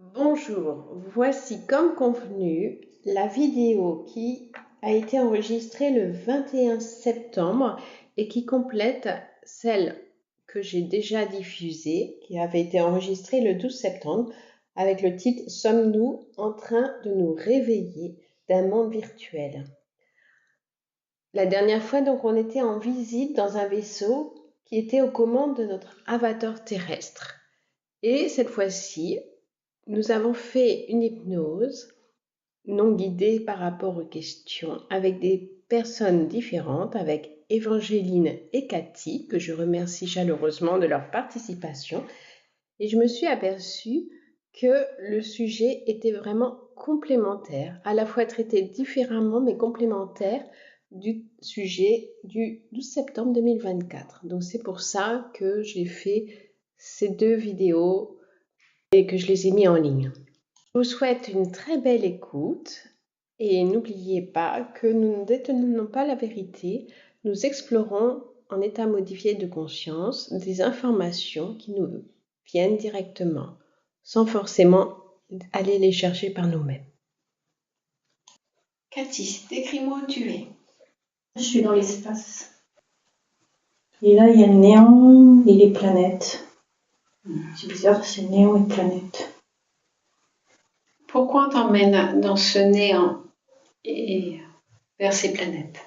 Bonjour, voici comme convenu la vidéo qui a été enregistrée le 21 septembre et qui complète celle que j'ai déjà diffusée, qui avait été enregistrée le 12 septembre avec le titre « Sommes-nous en train de nous réveiller d'un monde virtuel ?» La dernière fois, donc, on était en visite dans un vaisseau qui était aux commandes de notre avatar terrestre. Et cette fois-ci, nous avons fait une hypnose non guidée par rapport aux questions avec des personnes différentes, avec Évangéline et Cathy, que je remercie chaleureusement de leur participation. Et je me suis aperçue que le sujet était vraiment complémentaire, à la fois traité différemment mais complémentaire du sujet du 12 septembre 2024. Donc c'est pour ça que j'ai fait ces deux vidéos et que je les ai mis en ligne. Je vous souhaite une très belle écoute et n'oubliez pas que nous ne détenons pas la vérité, nous explorons en état modifié de conscience des informations qui nous viennent directement, sans forcément aller les chercher par nous-mêmes. Cathy, décris-moi où tu es. Je suis dans l'espace. Et là, il y a le néant et les planètes. C'est bizarre, c'est néant et planètes. Pourquoi on t'emmène dans ce néant et vers ces planètes?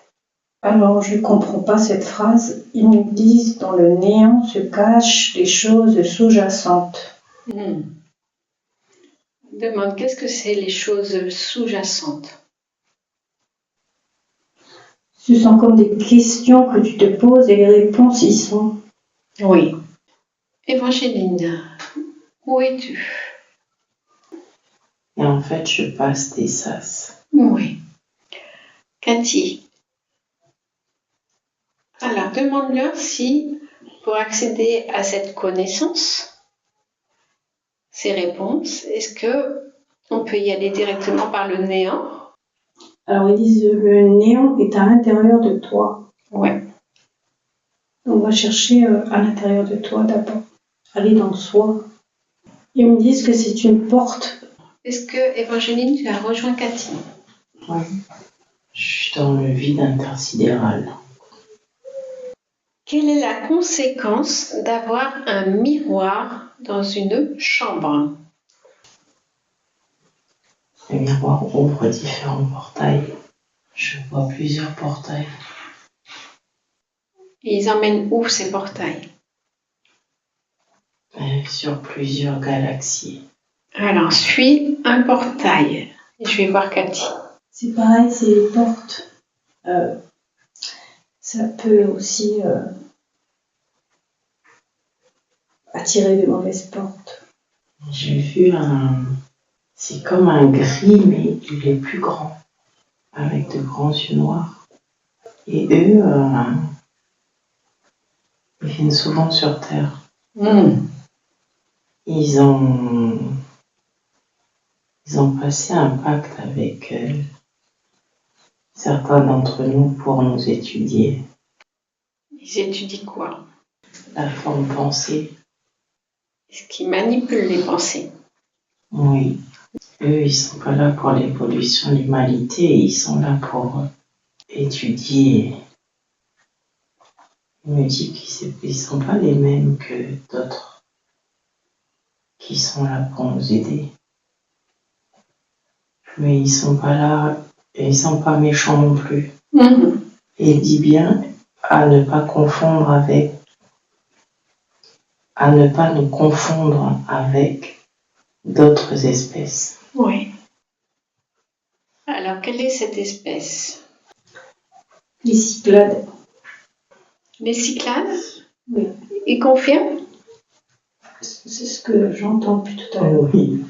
Alors, je ne comprends pas cette phrase. Ils nous disent dans le néant se cachent des choses sous-jacentes. Demande, qu'est-ce que c'est les choses sous-jacentes? Ce sont comme des questions que tu te poses et les réponses y sont. Oui. Évangéline, où es-tu? Et en fait, je passe des sas. Oui. Cathy. Alors, demande-leur si, pour accéder à cette connaissance, ces réponses, est-ce que on peut y aller directement par le néant? Alors, ils disent le néant est à l'intérieur de toi. Oui. On va chercher à l'intérieur de toi d'abord. Aller dans soi. Ils me disent que c'est une porte. Est-ce que, Évangéline, tu as rejoint Cathy? Oui. Je suis dans le vide intersidéral. Quelle est la conséquence d'avoir un miroir dans une chambre? Le miroir ouvre différents portails. Je vois plusieurs portails. Et ils emmènent où ces portails? Sur plusieurs galaxies. Alors, suis un portail. Et je vais voir Cathy. C'est pareil, c'est les portes. Ça peut aussi attirer de mauvaises portes. J'ai vu c'est comme un gris, mais il est plus grand, avec de grands yeux noirs. Et eux, ils viennent souvent sur Terre. Ils ont passé un pacte avec certains d'entre nous pour nous étudier. Ils étudient quoi? La forme pensée. Est-ce qu'ils manipulent les pensées? Oui. Eux, ils sont pas là pour l'évolution de l'humanité, ils sont là pour étudier. Il me dit qu'ils sont pas les mêmes que d'autres qui sont là pour nous aider. Mais ils sont pas là, et ils sont pas méchants non plus. Et il dit bien à ne pas nous confondre avec d'autres espèces. Oui. Alors, quelle est cette espèce? Les Cyclades. Les Cyclades? Oui. Ils confirment? C'est ce que j'entends depuis tout à l'heure. Oui.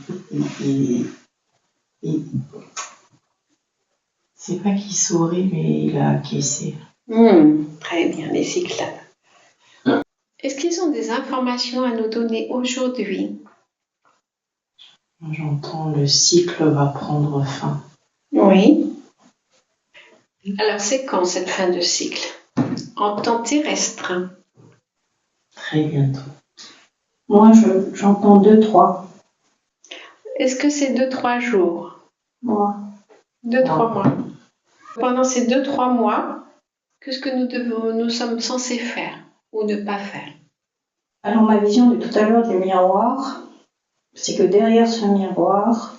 C'est pas qu'il sourit, mais il a acquiescé. Très bien, les Cyclades. Est-ce qu'ils ont des informations à nous donner aujourd'hui? J'entends le cycle va prendre fin. Oui. Alors, c'est quand cette fin de cycle? En temps terrestre? Très bientôt. Moi, j'entends 2, 3. Est-ce que c'est 2-3 jours? Moi. 2-3 mois. Pendant ces 2-3 mois, qu'est-ce que nous sommes censés faire ou ne pas faire? Alors, ma vision de tout à l'heure du miroir, c'est que derrière ce miroir,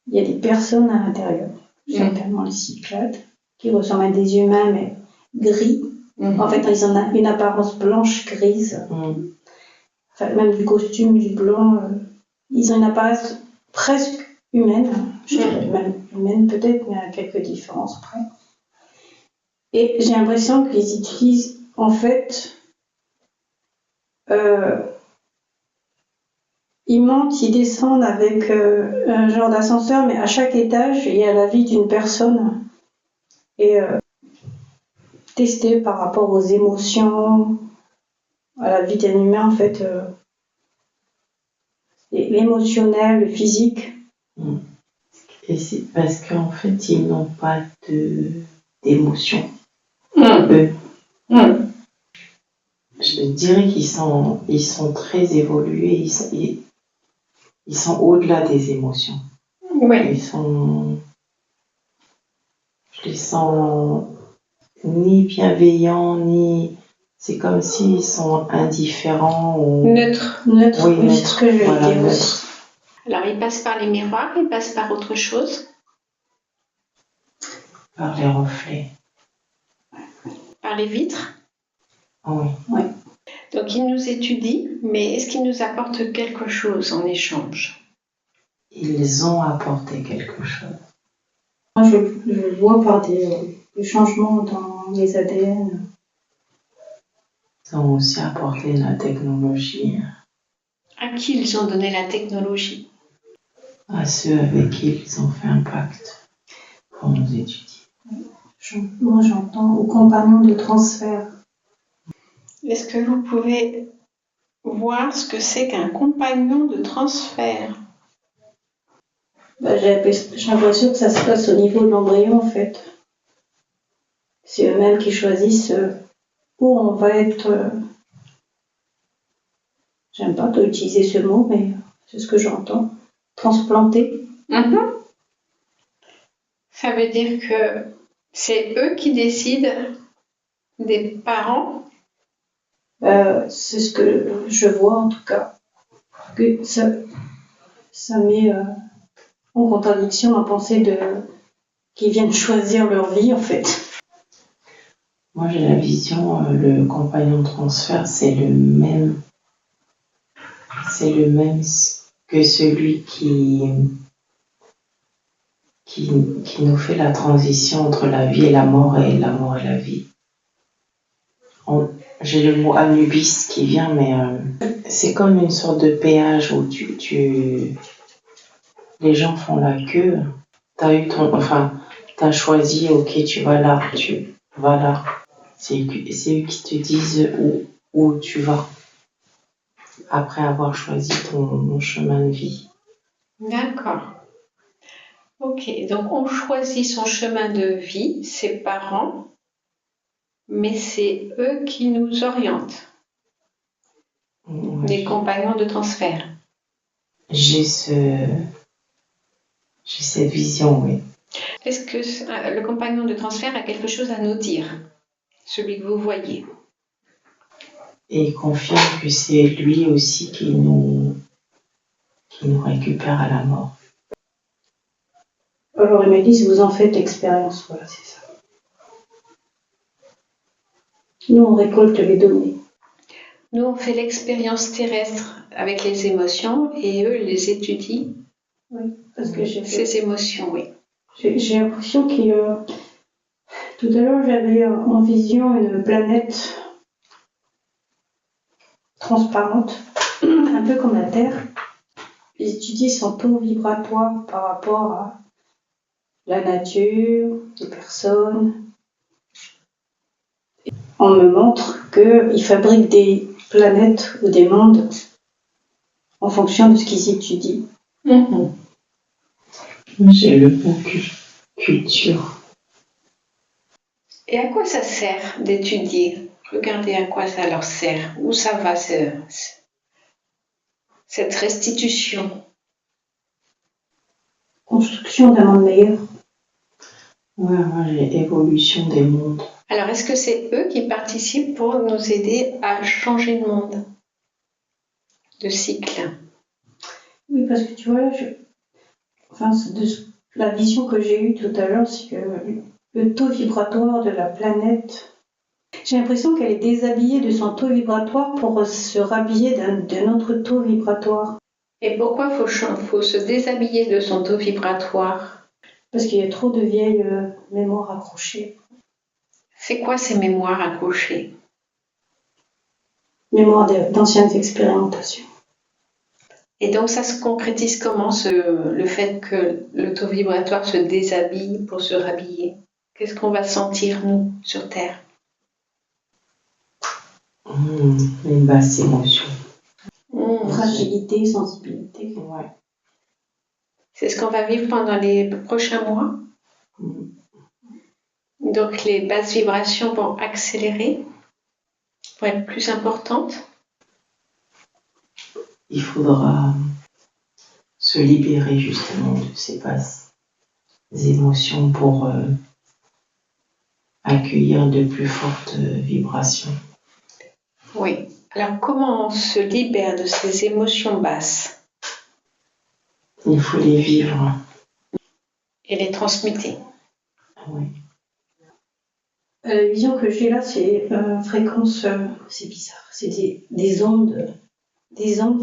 il y a des personnes à l'intérieur, certainement les Cyclades, qui ressemblent à des humains, mais gris. En fait, ils ont une apparence blanche-grise. Enfin, même du costume, du blanc. Ils ont une apparence presque humaine. Je dirais même humaine peut-être, mais à quelques différences près. Et j'ai l'impression qu'ils utilisent, en fait, ils montent, ils descendent avec un genre d'ascenseur, mais à chaque étage, il y a la vie d'une personne. Et testé par rapport aux émotions, à la vie d'un humain, en fait, l'émotionnel, le physique. Et c'est parce qu'en fait, ils n'ont pas d'émotion. Eux. Je dirais qu'ils sont très évolués, ils sont au-delà des émotions. Oui. Je les sens ni bienveillants, ni... C'est comme s'ils sont indifférents ou... Neutre. Oui, c'est ce que je veux dire aussi. Alors, ils passent par les miroirs, ils passent par autre chose? Par les reflets. Par les vitres? Oui. Donc, ils nous étudient, mais est-ce qu'ils nous apportent quelque chose en échange? Ils ont apporté quelque chose. Moi, je vois par des changements dans les ADN. Ils ont aussi apporté la technologie. À qui ils ont donné la technologie? À ceux avec qui ils ont fait un pacte pour nous étudier. Moi, j'entends aux compagnons de transfert. Est-ce que vous pouvez voir ce que c'est qu'un compagnon de transfert? J'ai l'impression que ça se passe au niveau de l'embryon, en fait. C'est eux-mêmes qui choisissent où on va être. J'aime pas utiliser ce mot, mais c'est ce que j'entends. Transplanté. Ça veut dire que c'est eux qui décident des parents? C'est ce que je vois, en tout cas. Que ça met en contradiction ma pensée qu'ils viennent choisir leur vie, en fait. Moi, j'ai la vision, le compagnon de transfert, c'est le même que celui qui nous fait la transition entre la vie et la mort et la vie. J'ai le mot Anubis qui vient, mais c'est comme une sorte de péage où les gens font la queue. T'as choisi, ok, tu vas là, tu vas là. C'est eux qui te disent où tu vas après avoir choisi ton chemin de vie. D'accord. Ok, donc on choisit son chemin de vie, ses parents, mais c'est eux qui nous orientent, les compagnons de transfert. J'ai cette vision, oui. Est-ce que le compagnon de transfert a quelque chose à nous dire, celui que vous voyez? Et il confirme que c'est lui aussi qui nous récupère à la mort. Alors ils me disent, vous en faites l'expérience, voilà, c'est ça. Nous, on récolte les données. Nous, on fait l'expérience terrestre avec les émotions et eux les étudient. Oui, parce que ces émotions, oui. J'ai l'impression tout à l'heure, j'avais en vision une planète transparente, un peu comme la Terre. Ils étudient son taux vibratoire par rapport à la nature, les personnes. On me montre qu'ils fabriquent des planètes ou des mondes en fonction de ce qu'ils étudient. J'ai le mot culture. Et à quoi ça sert d'étudier? Regardez à quoi ça leur sert. Où ça va cette restitution? construction d'un monde meilleur. Ouais, moi j'ai évolution des mondes. Alors, est-ce que c'est eux qui participent pour nous aider à changer de monde, de cycle? Oui, parce que tu vois, la vision que j'ai eue tout à l'heure, c'est que le taux vibratoire de la planète, j'ai l'impression qu'elle est déshabillée de son taux vibratoire pour se rhabiller d'un autre taux vibratoire. Et pourquoi faut se déshabiller de son taux vibratoire? Parce qu'il y a trop de vieilles mémoires accrochées. C'est quoi ces mémoires accrochées? Mémoires d'anciennes expérimentations. Et donc ça se concrétise comment, le fait que le taux vibratoire se déshabille pour se rhabiller? Qu'est-ce qu'on va sentir, nous, sur Terre? Une basse émotion. Fragilité, sensibilité. Ouais. C'est ce qu'on va vivre pendant les prochains mois. Donc les basses vibrations vont accélérer, vont être plus importantes. Il faudra se libérer justement de ces basses émotions pour accueillir de plus fortes vibrations. Oui. Alors comment on se libère de ces émotions basses? Il faut les vivre. Et les transmuter. Oui. La vision que j'ai là, c'est fréquence, c'est bizarre, c'est des ondes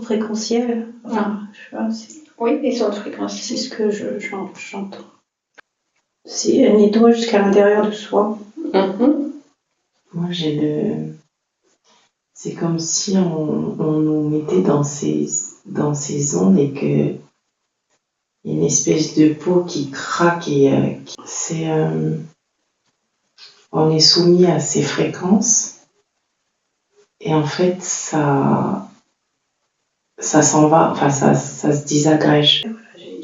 fréquentielles. Enfin, je sais pas, oui, des ondes fréquentielles. C'est ce que j'entends. C'est un nettoyage jusqu'à l'intérieur de soi. Moi, c'est comme si on nous mettait dans ces ondes et que y a une espèce de peau qui craque et on est soumis à ces fréquences et en fait ça s'en va, enfin ça se désagrège.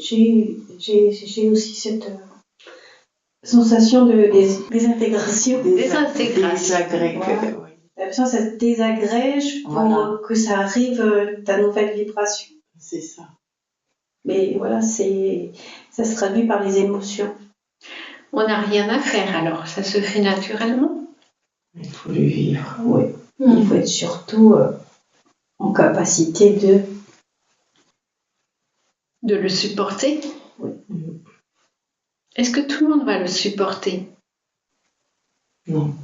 J'ai aussi cette sensation de désintégration. Désagrège. L'impression que ça se désagrège pour que ça arrive ta nouvelle vibration. C'est ça. Mais voilà, ça se traduit par les émotions. On n'a rien à faire alors, ça se fait naturellement. Il faut le vivre. Oui. Il faut être surtout en capacité de le supporter. Oui. Est-ce que tout le monde va le supporter? Non.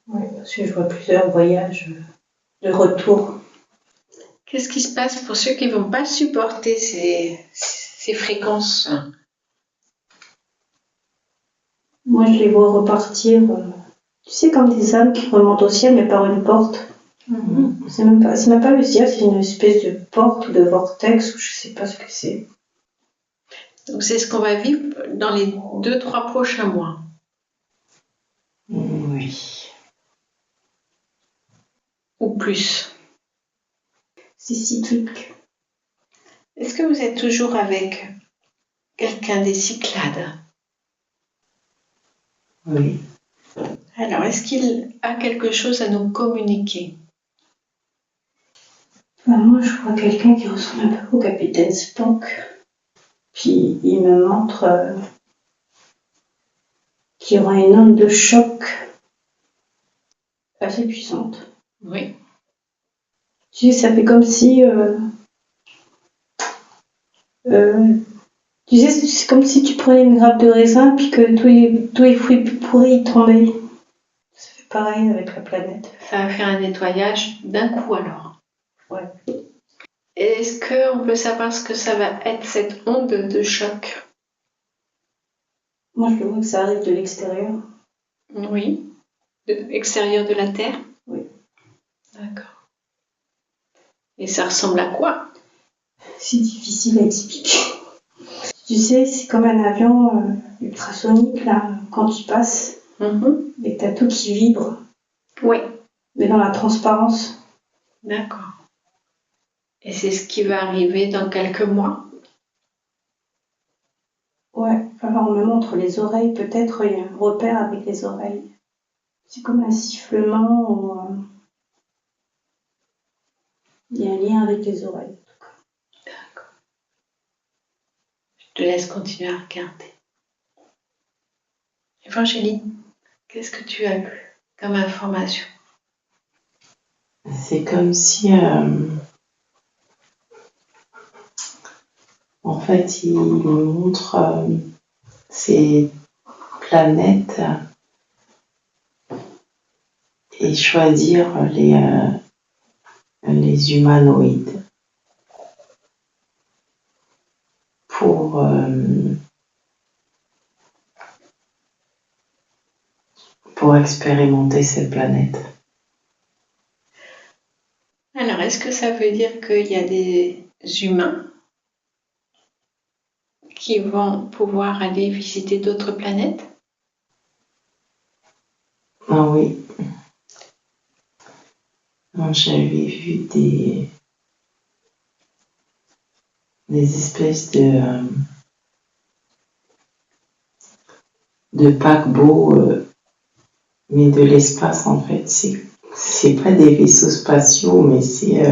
Oui, parce que je vois plusieurs voyages de retour. Qu'est-ce qui se passe pour ceux qui ne vont pas supporter ces fréquences? Moi, je les vois repartir, tu sais, comme des âmes qui remontent au ciel, mais par une porte. C'est même pas le ciel, c'est une espèce de porte ou de vortex, je sais pas ce que c'est. Donc c'est ce qu'on va vivre dans les 2-3 prochains mois. Oui. Ou plus. C'est cyclique. Est-ce que vous êtes toujours avec quelqu'un des Cyclades? Oui. Alors, est-ce qu'il a quelque chose à nous communiquer? Moi, je vois quelqu'un qui ressemble un peu au capitaine Spock. Puis, il me montre qu'il y aura une onde de choc assez puissante. Oui. Tu sais, ça fait comme si... tu sais, c'est comme si tu prenais une grappe de raisin puis que tous les fruits pourris ils tombaient. Ça fait pareil avec la planète. Ça va faire un nettoyage d'un coup alors. Ouais. Est-ce qu'on peut savoir ce que ça va être cette onde de choc? Moi, je vois que ça arrive de l'extérieur. Oui. De l'extérieur de la Terre? Oui. D'accord. Et ça ressemble à quoi? C'est difficile à expliquer. Tu sais, c'est comme un avion ultrasonique, là, quand tu passes, et t'as tout qui vibre. Oui. Mais dans la transparence. D'accord. Et c'est ce qui va arriver dans quelques mois? Ouais, alors on me montre les oreilles, peut-être il y a un repère avec les oreilles. C'est comme un sifflement ou il y a un lien avec les oreilles. D'accord. te laisse continuer à regarder. Évangéline, qu'est-ce que tu as eu comme information? C'est comme si, en fait, il me montre ces planètes et choisir les humanoïdes pour expérimenter cette planète. Alors, est-ce que ça veut dire qu'il y a des humains qui vont pouvoir aller visiter d'autres planètes? Ah oui. J'avais vu des espèces de paquebots, mais de l'espace en fait. C'est pas des vaisseaux spatiaux, mais c'est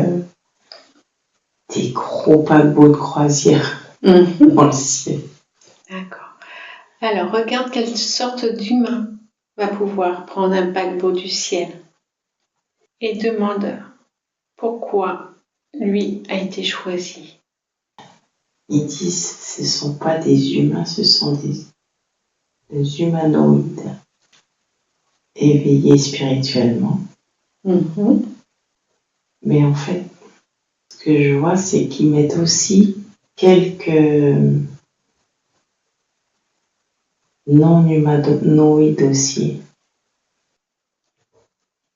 des gros paquebots de croisière dans le ciel. D'accord. Alors, regarde quelle sorte d'humain va pouvoir prendre un paquebot du ciel et demande pourquoi lui a été choisi. Ils disent ce ne sont pas des humains, ce sont des humanoïdes éveillés spirituellement. Mais en fait, ce que je vois, c'est qu'ils mettent aussi quelques non-humanoïdes aussi.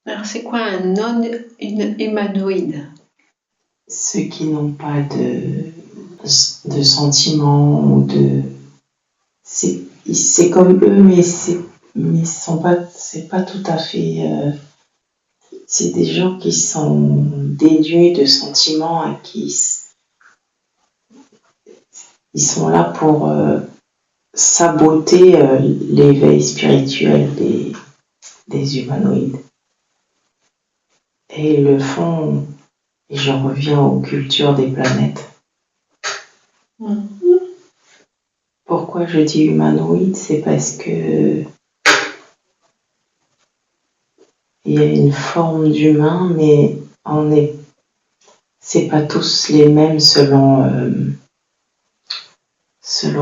Alors, c'est quoi un non-humanoïde? Ceux qui n'ont pas de sentiments ou de... C'est comme eux, mais c'est pas tout à fait... c'est des gens qui sont dénués de sentiments et ils sont là pour saboter l'éveil spirituel des humanoïdes. Et ils le font, et je reviens aux cultures des planètes. Pourquoi je dis humanoïde? C'est parce que il y a une forme d'humain, mais c'est pas tous les mêmes selon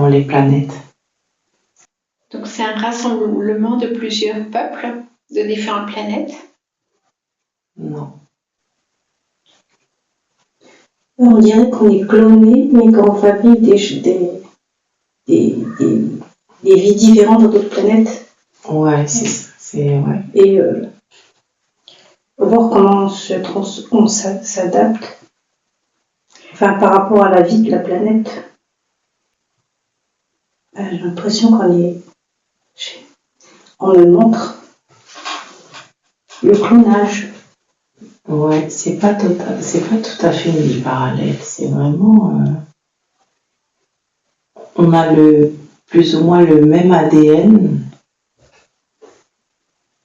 les planètes. Donc, c'est un rassemblement de plusieurs peuples de différentes planètes? Non. On dirait qu'on est cloné, mais qu'on fabrique des vies différentes dans d'autres planètes. Ouais, c'est ouais. Et voir comment on s'adapte, enfin par rapport à la vie de la planète. J'ai l'impression on me montre le clonage. Ouais, c'est pas tout à fait une vie parallèle. C'est vraiment, on a plus ou moins le même ADN,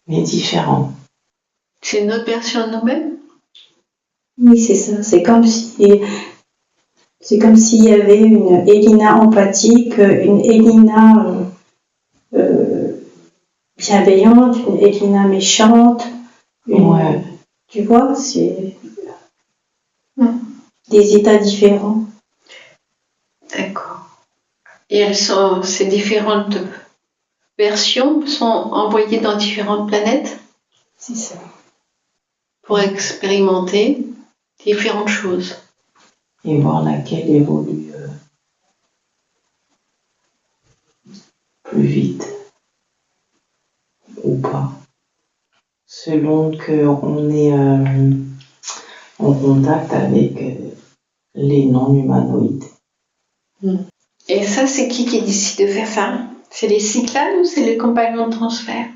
mais différent. C'est notre version de nous-mêmes? Oui, c'est ça. C'est comme s'il y avait une Elina empathique, une Elina bienveillante, une Elina méchante. Ouais. Tu vois, c'est des états différents. D'accord. Et ces différentes versions sont envoyées dans différentes planètes? C'est ça. Pour expérimenter différentes choses. Et voir laquelle évolue plus vite ou pas. Selon qu'on est en contact avec les non-humanoïdes. Et ça, c'est qui décide de faire ça? C'est les Cyclades ou c'est les compagnons de transfert?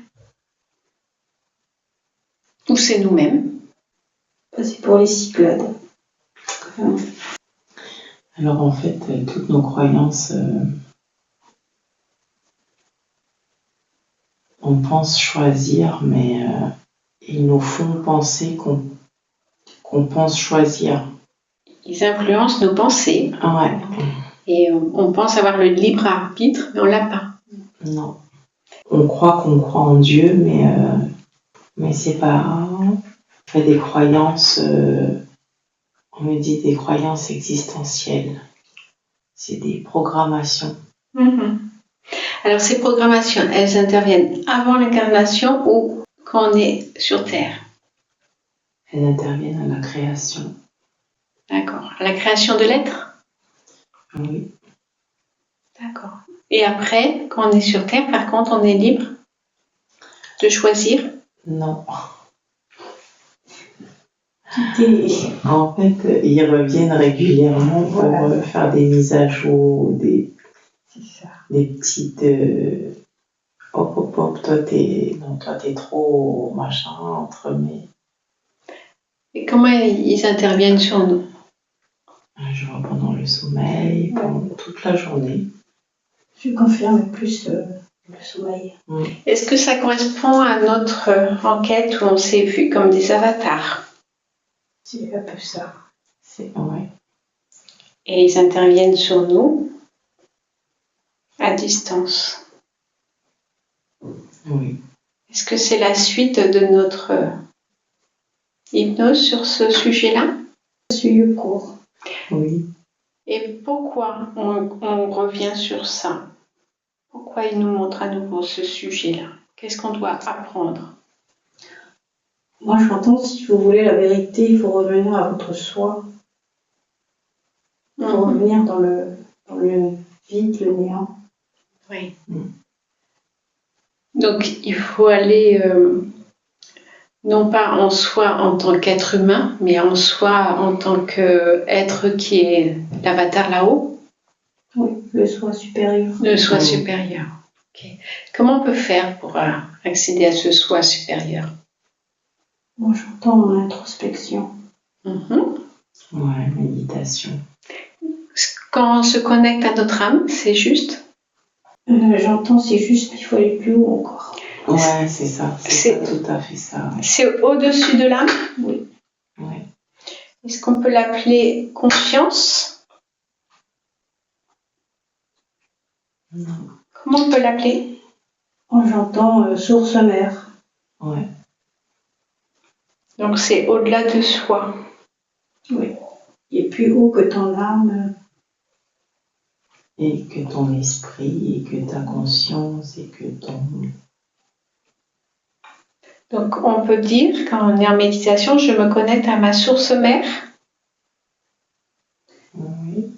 Ou c'est nous-mêmes? C'est pour les Cyclades. Alors en fait, toutes nos croyances, on pense choisir, mais ils nous font penser qu'on pense choisir. Ils influencent nos pensées. Ouais. Et on pense avoir le libre arbitre, mais on l'a pas. Non. On croit qu'on croit en Dieu, mais c'est pas... On fait des croyances, on me dit des croyances existentielles. C'est des programmations. Alors ces programmations, elles interviennent avant l'incarnation ou quand on est sur Terre? Elles interviennent à la création. D'accord. À la création de l'être? Oui. D'accord. Et après, quand on est sur Terre, par contre, on est libre de choisir? Non. En fait, ils reviennent régulièrement pour faire des mises à jour, des petites... hop, hop, hop, toi t'es trop machin, entre mes... Et comment ils interviennent sur nous? Je vois pendant le sommeil, pendant toute la journée. Je confirme plus le sommeil. Est-ce que ça correspond à notre enquête où on s'est vu comme des avatars? C'est un peu ça. Ouais. Et ils interviennent sur nous à distance. Oui. Est-ce que c'est la suite de notre hypnose sur ce sujet-là? Suivi court. Oui. Et pourquoi on revient sur ça? Pourquoi il nous montre à nouveau ce sujet-là? Qu'est-ce qu'on doit apprendre? Moi, j'entends, si vous voulez la vérité, il faut revenir à votre soi. Il faut revenir dans le vide, le néant. Oui. Donc, il faut aller, non pas en soi en tant qu'être humain, mais en soi en tant qu'être qui est l'avatar là-haut. Oui, le soi supérieur. Le soi supérieur. Okay. Comment on peut faire pour accéder à ce soi supérieur? Moi, j'entends l'introspection. Ouais, méditation. Quand on se connecte à notre âme, c'est juste? J'entends, c'est juste, mais il faut aller plus haut encore. Ouais, c'est ça. C'est tout à fait ça. Ouais. C'est au-dessus de l'âme? Oui. Ouais. Est-ce qu'on peut l'appeler conscience? Non. Comment on peut l'appeler? J'entends source mère. Ouais. Donc c'est au-delà de soi. Oui. Et plus haut que ton âme. Et que ton esprit, et que ta conscience, et que ton... Donc on peut dire, quand on est en méditation, je me connecte à ma source mère. Oui.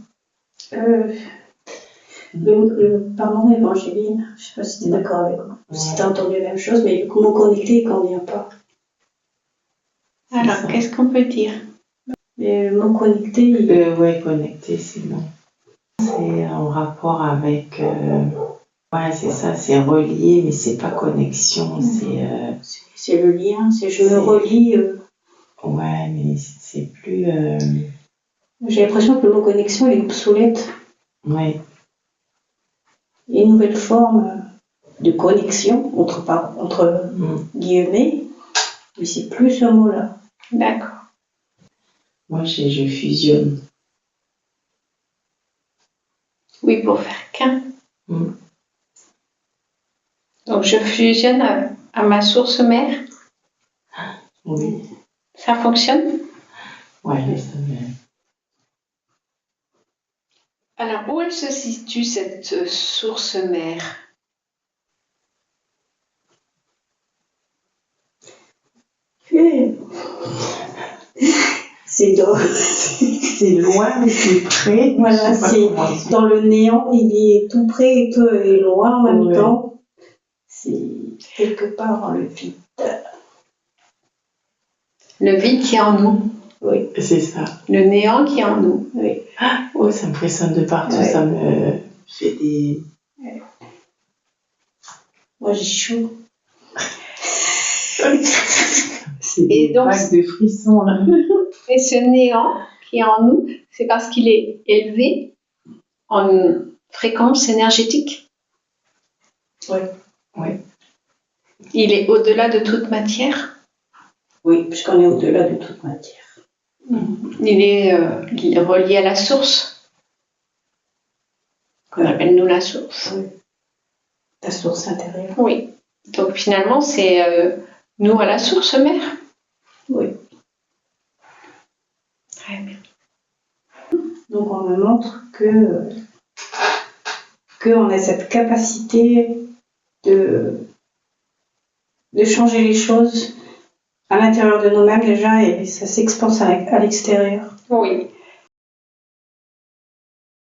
Pardon, Évangéline, je ne sais pas si tu es d'accord avec moi, si tu as entendu la même chose, mais comment connecter, il ne convient pas. Alors, qu'est-ce qu'on peut dire? Le mot connecter, ouais, connecter, c'est bon. C'est en rapport avec... Ouais, c'est ça, c'est relié, mais c'est pas connexion, c'est le lien, c'est je me relie. Ouais, mais c'est plus... J'ai l'impression que le mot connexion, il est obsolète. Ouais. Il y a une nouvelle forme de connexion, entre guillemets, mais c'est plus ce mot-là. D'accord. Moi, je fusionne. Oui, pour faire qu'un. Donc, je fusionne à ma source mère. Oui. Ça fonctionne? Ouais, ça me... Alors, où elle se situe, cette source mère? C'est loin, mais c'est près. Voilà, c'est dans le néant, il est tout près et tout est loin en même temps. C'est quelque part dans le vide. Le vide qui est en nous. Oui. C'est ça. Le néant qui est en nous. Oui. Oh, ça me frissonne de partout, ça me fait des... Moi, j'ai chaud. C'est des vagues de frissons, là. Et ce néant qui est en nous, c'est parce qu'il est élevé en fréquence énergétique. Oui. Oui. Il est au-delà de toute matière. Oui, puisqu'on est au-delà de toute matière. Il est relié à la source. qu'on appelle nous la source. Oui. Ta source intérieure. Oui. Donc finalement, c'est nous à la source mère. Oui. Très bien. Donc on me montre qu'on a cette capacité de changer les choses à l'intérieur de nous-mêmes déjà et ça s'expanse à l'extérieur. Oui.